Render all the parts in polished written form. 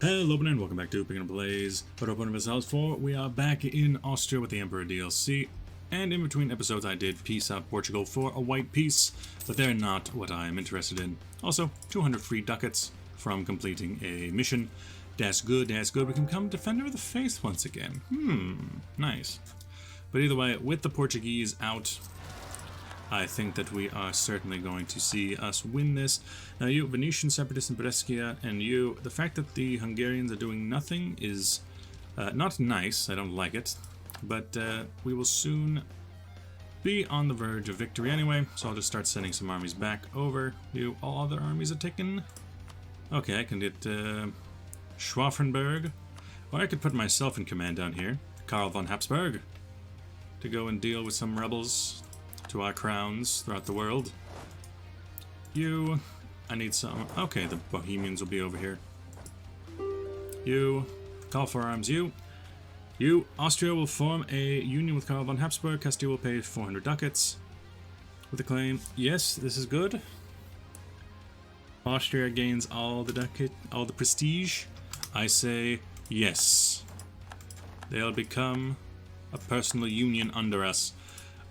Hello and welcome back to Picking Up Blaze, Europa Universalis IV. We are back in Austria with the Emperor DLC, and in between episodes I did peace out Portugal for a white peace, but they're not what I am interested in. Also, 200 free ducats from completing a mission. That's good, that's good. We can become Defender of the Faith once again. Nice. But either way, with the Portuguese out, I think that we are certainly going to see us win this. Now you, Venetian separatists in Brescia, and you, the fact that the Hungarians are doing nothing is not nice, I don't like it, but we will soon be on the verge of victory anyway, so I'll just start sending some armies back over. You, all other armies are taken. Okay, I can get Schwaffenberg, or I could put myself in command down here, Karl von Hapsburg, to go and deal with some rebels to our crowns throughout the world. You, I need some. Okay, the Bohemians will be over here. You, call for arms. You, Austria will form a union with Karl von Hapsburg. Castile will pay 400 ducats with a claim. Yes, this is good. Austria gains all the all the prestige. I say yes. They'll become a personal union under us.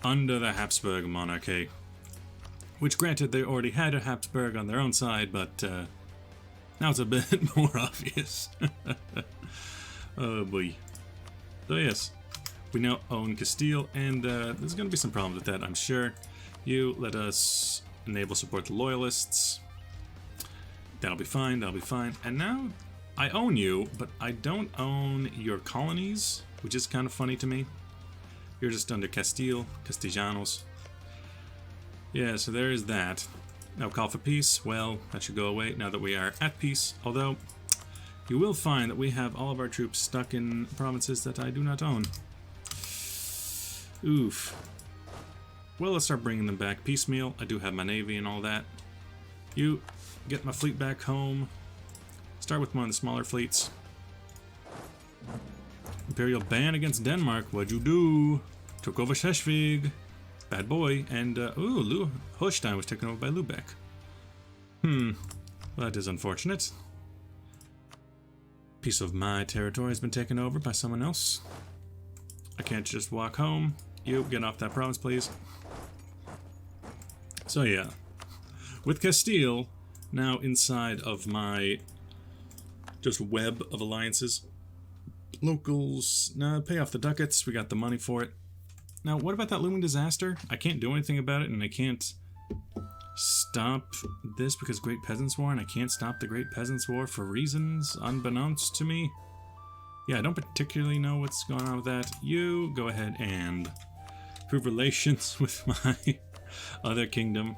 Under the Habsburg monarchy, which granted they already had a Habsburg on their own side, but now it's a bit more obvious. Oh boy. So yes, we now own Castile, and there's going to be some problems with that, I'm sure. You let us enable support the loyalists. That'll be fine, that'll be fine. And now I own you, but I don't own your colonies, which is kind of funny to me. You're just under Castile, Castellanos. Yeah, so there is that. Now call for peace. Well, that should go away now that we are at peace. Although, you will find that we have all of our troops stuck in provinces that I do not own. Oof. Well, let's start bringing them back piecemeal. I do have my navy and all that. You, get my fleet back home. Start with one of the smaller fleets. Imperial ban against Denmark. What'd you do? Took over Schleswig. Bad boy. And, Holstein was taken over by Lubeck. Well, that is unfortunate. Piece of my territory has been taken over by someone else. I can't just walk home. You, get off that province, please. So, yeah. With Castile now inside of my just web of alliances. Locals, pay off the ducats, we got the money for it. Now, what about that looming disaster? I can't do anything about it, and I can't stop this because Great Peasants' War, and I can't stop the Great Peasants' War for reasons unbeknownst to me. Yeah, I don't particularly know what's going on with that. You go ahead and improve relations with my other kingdom.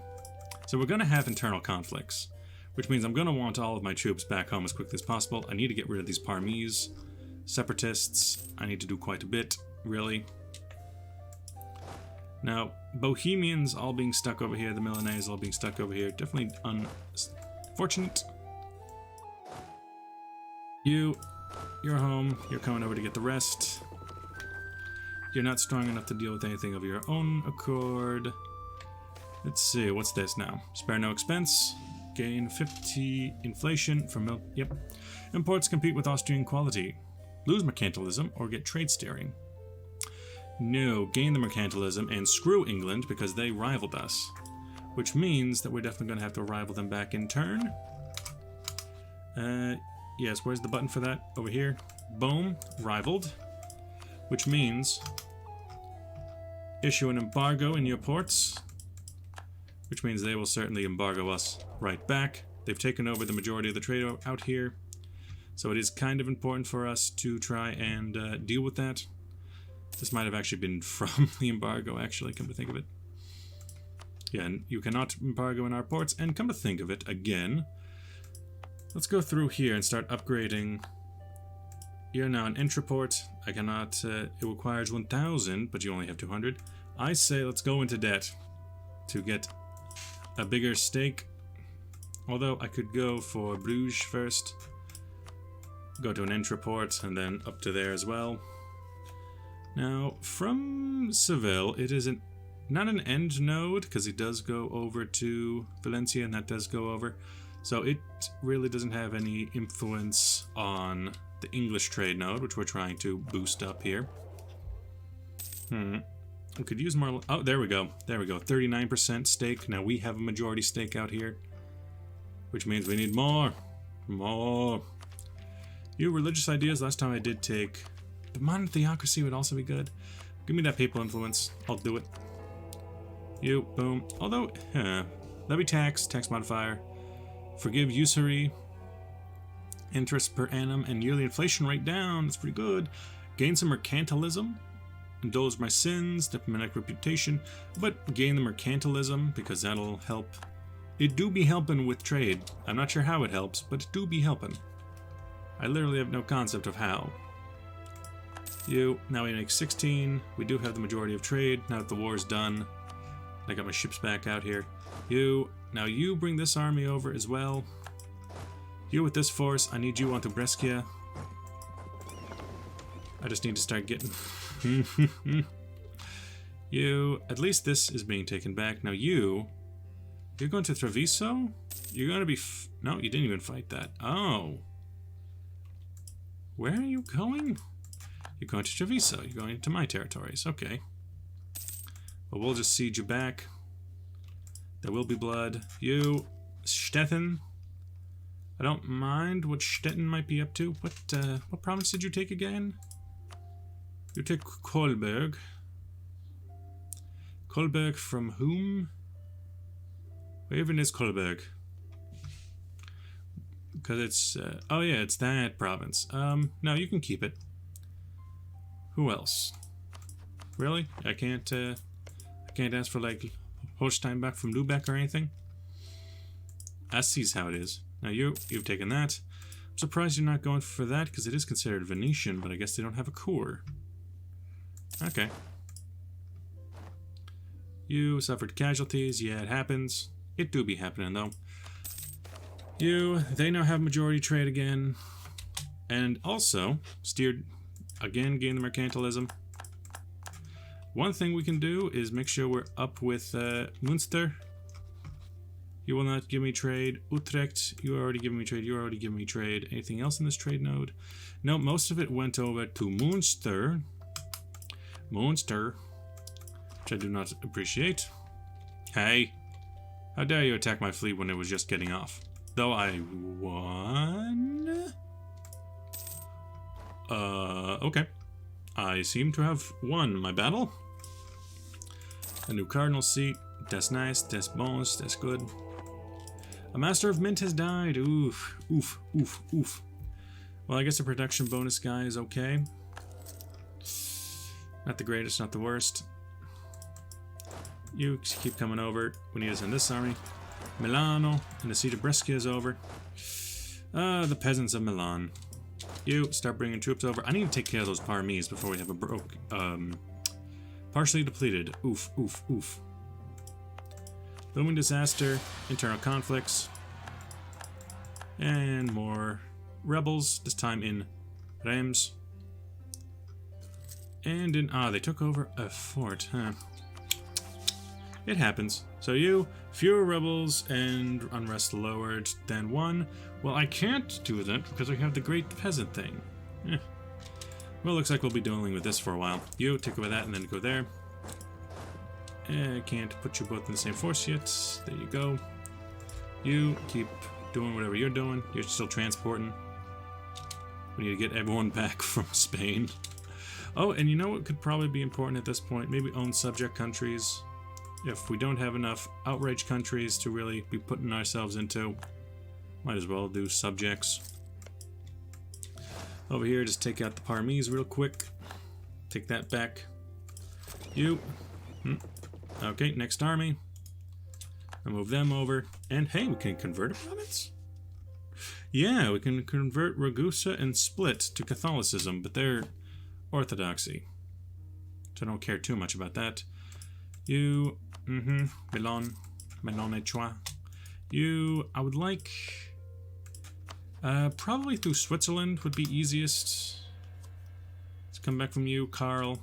So we're going to have internal conflicts, which means I'm going to want all of my troops back home as quickly as possible. I need to get rid of these Parmese separatists. I need to do quite a bit, really. Now, Bohemians all being stuck over here, the Milanese all being stuck over here, definitely unfortunate. You're home, you're coming over to get the rest. You're not strong enough to deal with anything of your own accord. Let's see, what's this now? Spare no expense. Gain 50 inflation from milk. Yep. Imports compete with Austrian quality. Lose mercantilism or get trade steering. No, gain the mercantilism and screw England because they rivaled us. Which means that we're definitely going to have to rival them back in turn. Yes, where's the button for that? Over here. Boom. Rivaled. Which means issue an embargo in your ports. Which means they will certainly embargo us right back. They've taken over the majority of the trade out here. So it is kind of important for us to try and deal with that. This might have actually been from the embargo, actually, come to think of it. Yeah, and you cannot embargo in our ports, and come to think of it, again, let's go through here and start upgrading. You're now an entreport. I cannot, it requires 1,000, but you only have 200. I say let's go into debt to get a bigger stake. Although I could go for Bruges first. Go to an entreport and then up to there as well. Now, from Seville, it is not an end node, because it does go over to Valencia, and that does go over. So it really doesn't have any influence on the English trade node, which we're trying to boost up here. We could use more... Oh, there we go. There we go. 39% stake. Now we have a majority stake out here, which means we need more. More. You religious ideas. Last time I did take... The modern theocracy would also be good. Give me that papal influence. I'll do it. You. Boom. Although... levy tax. Tax modifier. Forgive usury. Interest per annum and yearly inflation rate down. That's pretty good. Gain some mercantilism. Indulge my sins, diplomatic reputation, but gain the mercantilism because that'll help. It do be helping with trade. I'm not sure how it helps, but it do be helping. I literally have no concept of how. You, now we make 16. We do have the majority of trade now that the war is done. I got my ships back out here. You, now you bring this army over as well. You with this force, I need you onto Brescia. I just need to start getting... You, at least this is being taken back. Now you're going to Treviso? You're going to be... No, you didn't even fight that. Oh. Where are you going? You're going to Treviso. You're going to my territories. Okay. Well, we'll just siege you back. There will be blood. You, Stettin. I don't mind what Stettin might be up to. What province did you take again? You take Kolberg. Kolberg from whom? Where even is Kolberg? Because it's... oh yeah, it's that province. No, you can keep it. Who else? Really? I can't ask for, like, Holstein back from Lübeck or anything? I sees how it is. Now you've taken that. I'm surprised you're not going for that, because it is considered Venetian, but I guess they don't have a core. Okay. You suffered casualties. Yeah, it happens. It do be happening, though. They now have majority trade again. And also, steered, again, gain the mercantilism. One thing we can do is make sure we're up with Münster. You will not give me trade. Utrecht, you already give me trade. You already give me trade. Anything else in this trade node? No, most of it went over to Münster. Monster, which I do not appreciate. Hey, how dare you attack my fleet when it was just getting off? Though I won? Okay. I seem to have won my battle. A new cardinal seat. That's nice, that's bonus, that's good. A master of mint has died. Oof, oof, oof, oof. Well, I guess the production bonus guy is okay. Not the greatest, not the worst. You keep coming over. We need to send this army. Milano, and the siege of Brescia is over. The peasants of Milan. You start bringing troops over. I need to take care of those Parmese before we have a partially depleted. Oof, oof, oof. Booming disaster, internal conflicts, and more rebels. This time in Reims. And in... they took over a fort, huh? It happens. So fewer rebels and unrest lowered than one. Well, I can't do that because we have the Great Peasant thing. Well, looks like we'll be dealing with this for a while. You take over that and then go there. I can't put you both in the same force yet. There you go. You keep doing whatever you're doing. You're still transporting. We need to get everyone back from Spain. Oh, and you know what could probably be important at this point? Maybe own subject countries. If we don't have enough outrage countries to really be putting ourselves into, might as well do subjects. Over here, just take out the Parmese real quick. Take that back. You. Okay, next army. I'll move them over. And hey, we can convert a province? Yeah, we can convert Ragusa and Split to Catholicism, but they're Orthodoxy. So I don't care too much about that. You, Milan et Choix. You, I would like, probably through Switzerland would be easiest. Let's come back from you, Karl.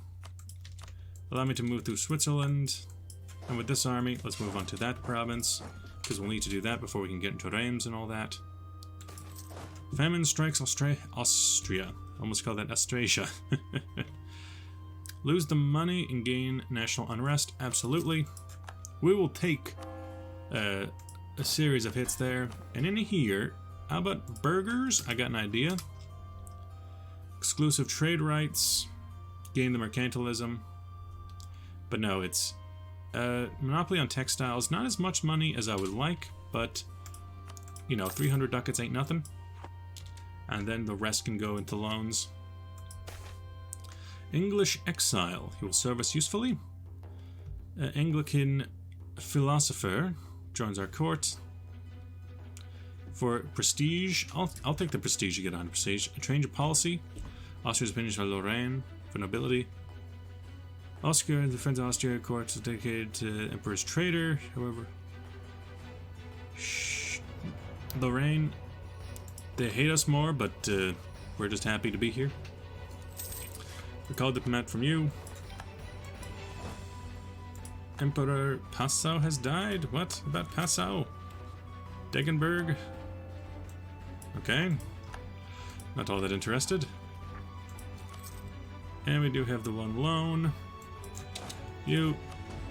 Allow me to move through Switzerland. And with this army, let's move on to that province. because we'll need to do that before we can get into Reims and all that. Famine strikes Austria. Almost call that Austrasia. Lose the money and gain national unrest. Absolutely. We will take a series of hits there. And in here, how about burgers? I got an idea. Exclusive trade rights. Gain the mercantilism. But no, it's monopoly on textiles. Not as much money as I would like, but you know, 300 ducats ain't nothing. And then the rest can go into loans. English exile. He will serve us usefully. Anglican philosopher joins our court. For prestige, I'll take the prestige you get on prestige. A change of policy. Austria's opinions by Lorraine for nobility. Austria defends Austria court is dedicated to Emperor's traitor. However, Lorraine, they hate us more, but we're just happy to be here. Recall diplomat from you. Emperor Passau has died. What about Passau? Degenberg. Okay. Not all that interested. And we do have the one loan. You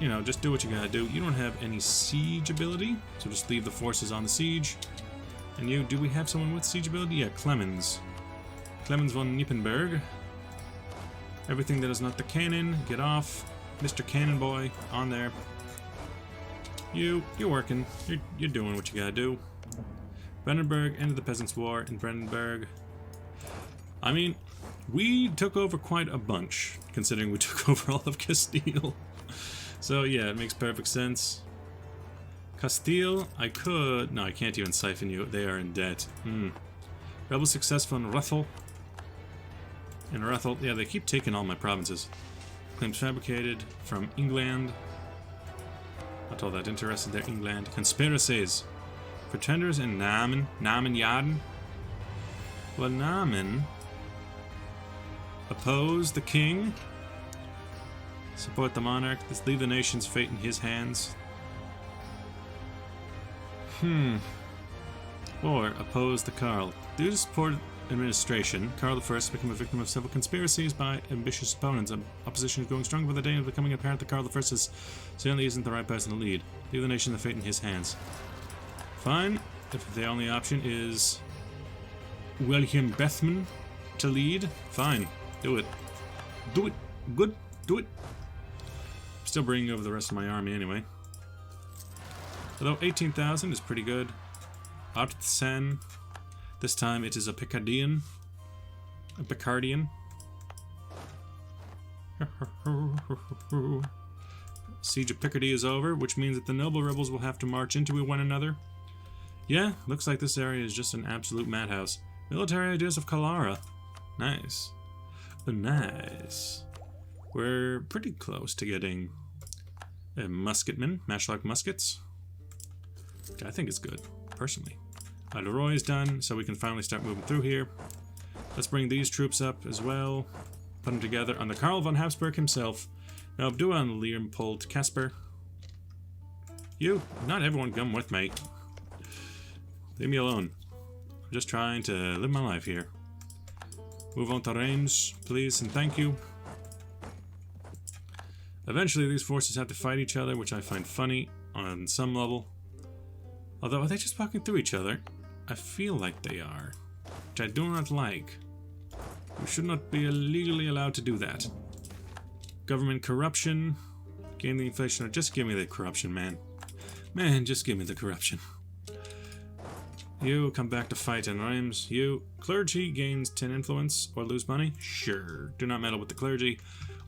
know, just do what you gotta do. You don't have any siege ability, so just leave the forces on the siege. And you, do we have someone with siege ability? Yeah, Clemens. Clemens von Nippenberg. Everything that is not the cannon, get off. Mr. Cannon Boy, on there. You're working. You're doing what you gotta do. Brandenburg, end of the Peasants' War in Brandenburg. I mean, we took over quite a bunch, considering we took over all of Castile. So yeah, it makes perfect sense. Castile, I could... No, I can't even siphon you. They are in debt. Rebel successful in Rethel. Yeah, they keep taking all my provinces. Claims fabricated from England. Not all that interested there, England. Conspiracies. Pretenders in Namen. Namen Yaden. Well, Namen... Oppose the king. Support the monarch. Let's leave the nation's fate in his hands. Or oppose the Karl. Due to support administration, Karl I became a victim of several conspiracies by ambitious opponents. Opposition is growing stronger by the day, and becoming apparent that Karl I certainly isn't the right person to lead. Leave the nation the fate in his hands. Fine. If the only option is Wilhelm Bethmann to lead, fine. Do it. Do it. Good. Do it. Still bringing over the rest of my army anyway. Although 18,000 is pretty good. Artsen. This time it is a Picardian. A Picardian. Siege of Picardy is over, which means that the noble rebels will have to march into one another. Yeah, looks like this area is just an absolute madhouse. Military ideas of Calara. Nice. Nice. We're pretty close to getting a musketman, matchlock muskets. I think it's good, personally. Leroy is done, so we can finally start moving through here. Let's bring these troops up as well. Put them together under Karl von Hapsburg himself. Now, do on Leopold Casper. You, not everyone come with me. Leave me alone. I'm just trying to live my life here. Move on to Reims, please, and thank you. Eventually, these forces have to fight each other, which I find funny on some level. Although, are they just walking through each other? I feel like they are, which I do not like. We should not be legally allowed to do that. Government corruption. Gain the inflation. Just give me the corruption, man. Man, just give me the corruption. You come back to fight in Reims. You, clergy gains 10 influence or lose money? Sure. Do not meddle with the clergy.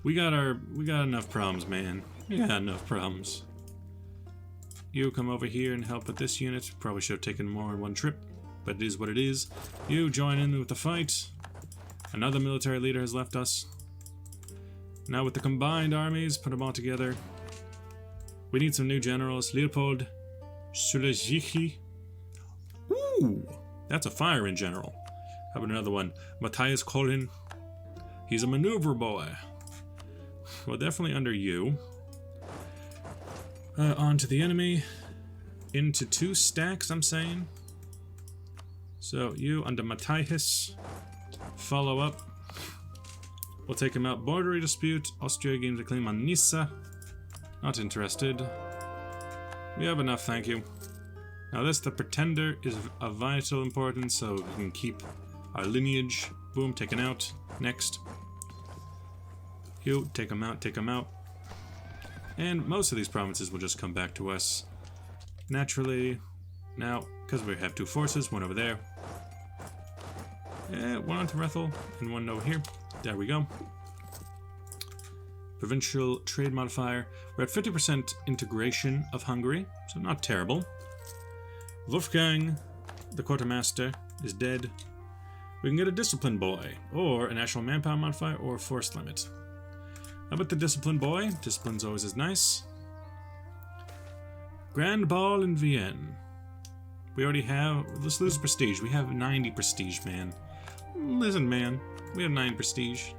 We got enough problems, man. We got enough problems. You come over here and help with this unit. Probably should have taken more in one trip, but it is what it is. You join in with the fight. Another military leader has left us. Now with the combined armies, put them all together. We need some new generals. Leopold Sulejiki. Ooh, that's a firing general. How about another one? Matthias Colin. He's a maneuver boy. Well, definitely under you. On to the enemy. into 2 stacks, I'm saying. So you under Matthias, follow up. We'll take him out. Border dispute. Austria gains a claim on Nisa. Not interested. We have enough, thank you. Now this, the Pretender, is of vital importance, so we can keep our lineage. Boom, taken out. Next. You, take them out, take them out. And most of these provinces will just come back to us naturally. Now, because we have 2 forces, one over there. One onto Rethel, and one over here. There we go. Provincial trade modifier. We're at 50% integration of Hungary, so not terrible. Wolfgang, the quartermaster, is dead. We can get a discipline boy, or a national manpower modifier, or a force limit. How about the discipline boy? Discipline's always is nice. Grand Ball in Vienne. We already have... Let's lose prestige. We have 90 prestige, man. Listen, man. We have 9 prestige.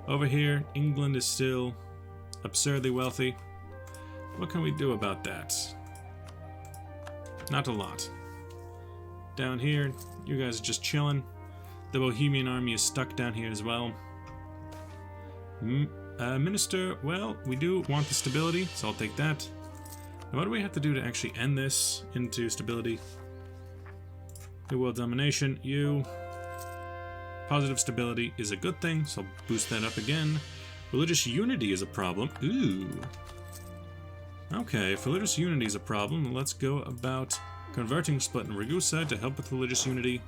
Over here, England is still absurdly wealthy. What can we do about that? Not a lot. Down here, you guys are just chilling. The Bohemian army is stuck down here as well. Minister, well, we do want the stability, so I'll take that. Now, what do we have to do to actually end this into stability? New world domination, you. Positive stability is a good thing, so I'll boost that up again. Religious unity is a problem. Ooh. Okay, if religious unity is a problem, let's go about converting Split and Ragusa to help with religious unity.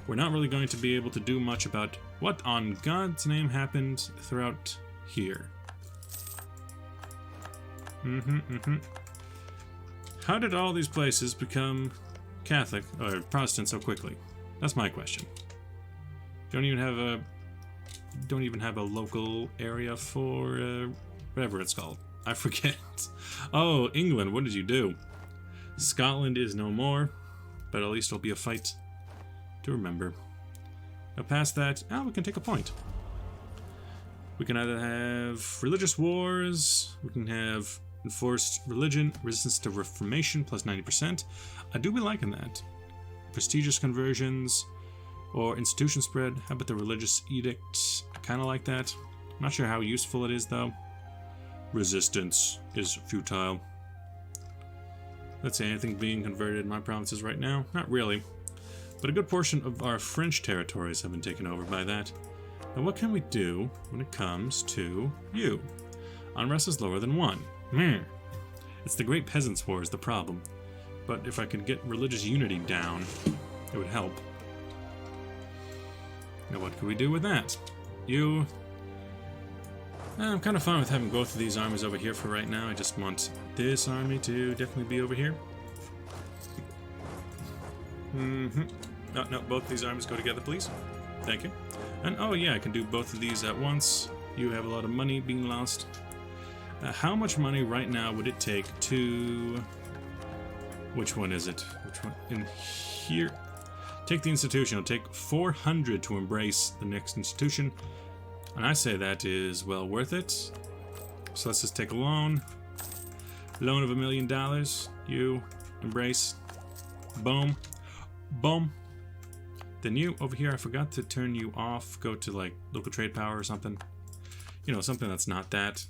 We're not really going to be able to do much about what on God's name happened throughout here. How did all these places become Catholic or Protestant so quickly? That's my question. Don't even have a local area for whatever it's called. I forget. Oh, England, what did you do? Scotland is no more, but at least it'll be a fight to remember. Now past that, we can take a point. We can either have religious wars, we can have enforced religion, resistance to reformation plus 90%. I do be liking that. Prestigious conversions, or institution spread. How about the religious edict? I kind of like that. I'm not sure how useful it is though. Resistance is futile. Let's say anything being converted in my provinces right now? Not really. But a good portion of our French territories have been taken over by that. Now what can we do when it comes to you? Unrest is lower than 1. It's the Great Peasants' War is the problem. But if I could get religious unity down, it would help. Now what can we do with that? You... I'm kind of fine with having both of these armies over here for right now. I just want this army to definitely be over here. No, both of these armies go together, please. Thank you. And oh yeah, I can do both of these at once. You have a lot of money being lost. How much money right now would it take to... Which one is it? Which one? In here. Take the institution. It'll take 400 to embrace the next institution. And I say that is well worth it. So let's just take a loan. Loan of $1 million. You embrace. Boom. Boom. Then you over here, I forgot to turn you off. Go to like local trade power or something. You know, something that's not that.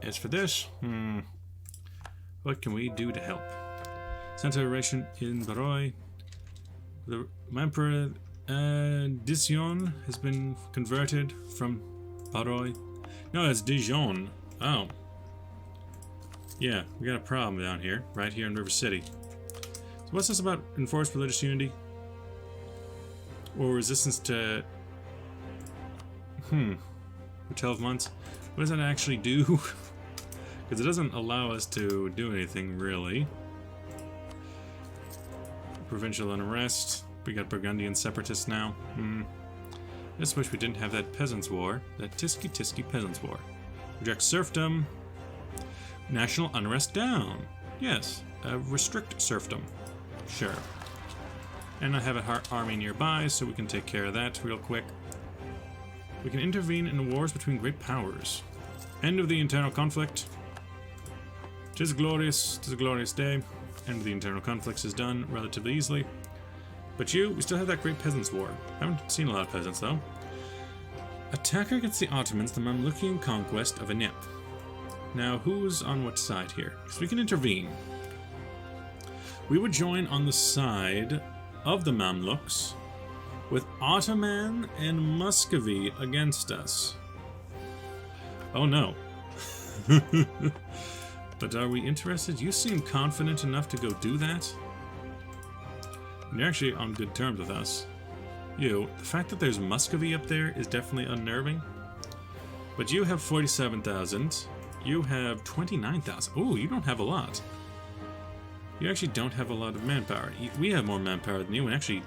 As for this, what can we do to help? Centration in Baroy. The Emperor Dijon has been converted from Baroy. No, it's Dijon. Oh. Yeah, we got a problem down here, right here in River City. So what's this about enforced religious unity? Or resistance to... For 12 months? What does that actually do? Because it doesn't allow us to do anything, really. Provincial unrest. We got Burgundian separatists now. I just wish we didn't have that Peasants' War. That tisky Peasants' War. Reject serfdom. National unrest down. Yes. Restrict serfdom. Sure. And I have an army nearby, so we can take care of that real quick. We can intervene in wars between great powers. End of the internal conflict. 'Tis a glorious day. End of the internal conflicts is done relatively easily. But we still have that Great Peasants' War. Haven't seen a lot of peasants, though. Attacker against the Ottomans, the Mamlukian conquest of Anep. Now, who's on what side here? Because we can intervene. We would join on the side of the Mamluks, with Ottoman and Muscovy against us. Oh no. But are we interested? You seem confident enough to go do that. And you're actually on good terms with us. The fact that there's Muscovy up there is definitely unnerving. But you have 47,000. You have 29,000. Oh, you don't have a lot. You actually don't have a lot of manpower. We have more manpower than you, and actually,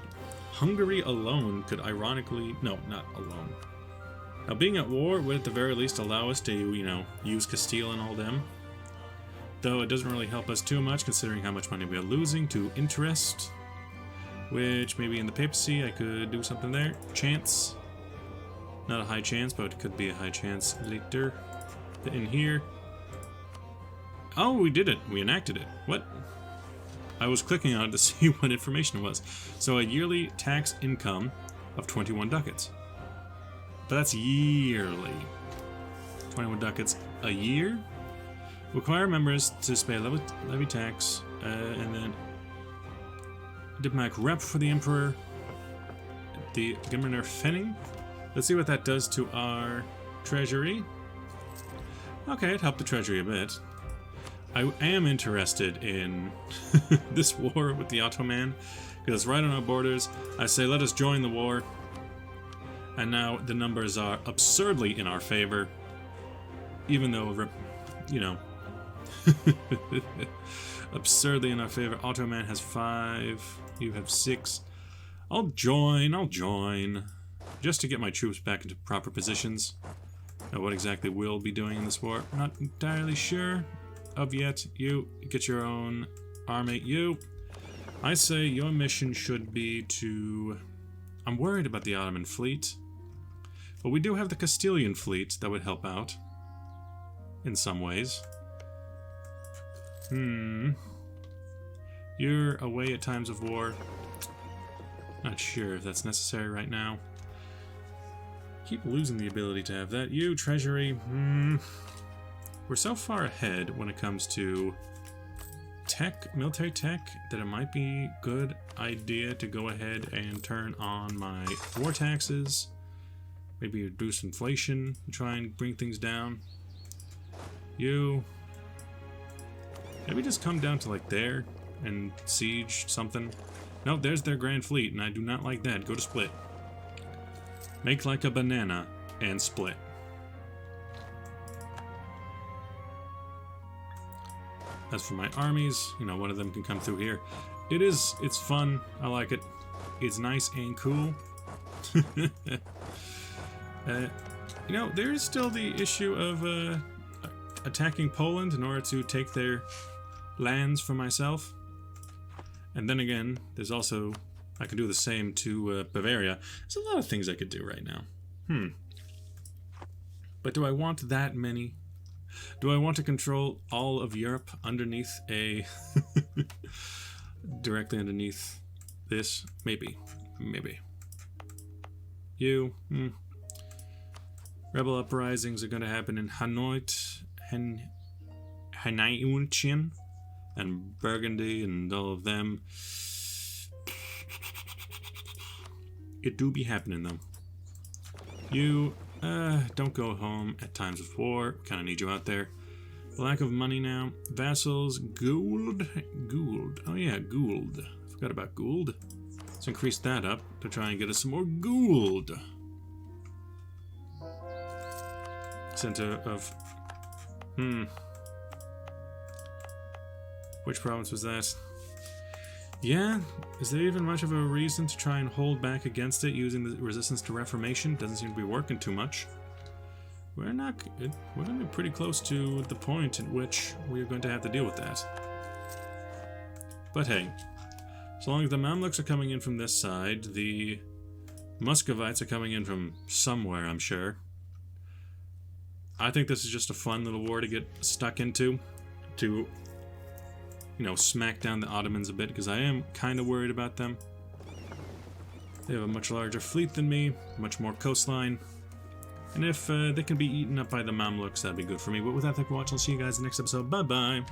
Hungary alone could ironically... No, not alone. Now, being at war would at the very least allow us to, use Castile and all them. Though it doesn't really help us too much, considering how much money we are losing to interest. Which, maybe in the papacy, I could do something there. Chance. Not a high chance, but it could be a high chance later. In here. Oh, we did it. We enacted it. What? I was clicking on it to see what information it was. So a yearly tax income of 21 ducats. But that's yearly. 21 ducats a year? Require members to pay levy tax, and then diplomatic rep for the emperor, the governor Fenning. Let's see what that does to our treasury. Okay, it helped the treasury a bit. I am interested in this war with the Ottoman, because it's right on our borders. I say let us join the war. And now the numbers are absurdly in our favor. Even though, absurdly in our favor. Ottoman has 5, you have 6. I'll join. Just to get my troops back into proper positions. Now what exactly we'll be doing in this war, not entirely sure of yet. You get your own army. I say your mission should be to... I'm worried about the Ottoman fleet. But we do have the Castilian fleet that would help out. In some ways. You're away at times of war. Not sure if that's necessary right now. Keep losing the ability to have that. You, treasury, we're so far ahead when it comes to tech, military tech, that it might be a good idea to go ahead and turn on my war taxes. Maybe reduce inflation and try and bring things down. You... Maybe just come down to like there and siege something. No, there's their grand fleet, and I do not like that. Go to split. Make like a banana and split. As for my armies, one of them can come through here. It's fun. I like it. It's nice and cool. There is still the issue of attacking Poland in order to take their lands for myself. And then again, there's also... I could do the same to Bavaria. There's a lot of things I could do right now. But do I want that many? Do I want to control all of Europe underneath a... directly underneath this? Maybe. You. Rebel uprisings are going to happen in Hainaut, Hainautian, and Burgundy, and all of them. It do be happening, though. You, don't go home at times of war. Kind of need you out there. Lack of money now. Vassals, Gould. Oh yeah, Gould. Forgot about Gould. Let's increase that up to try and get us some more Gould. Center of... Which province was that? Yeah, is there even much of a reason to try and hold back against it using the resistance to Reformation? Doesn't seem to be working too much. We're going to be pretty close to the point at which we're going to have to deal with that. But hey, so long as the Mamluks are coming in from this side, the Muscovites are coming in from somewhere, I'm sure. I think this is just a fun little war to get stuck into, to you know, smack down the Ottomans a bit, because I am kind of worried about them. They have a much larger fleet than me, much more coastline. And if they can be eaten up by the Mamluks, that'd be good for me. But with that, thank you for watching. I'll see you guys in the next episode. Bye-bye!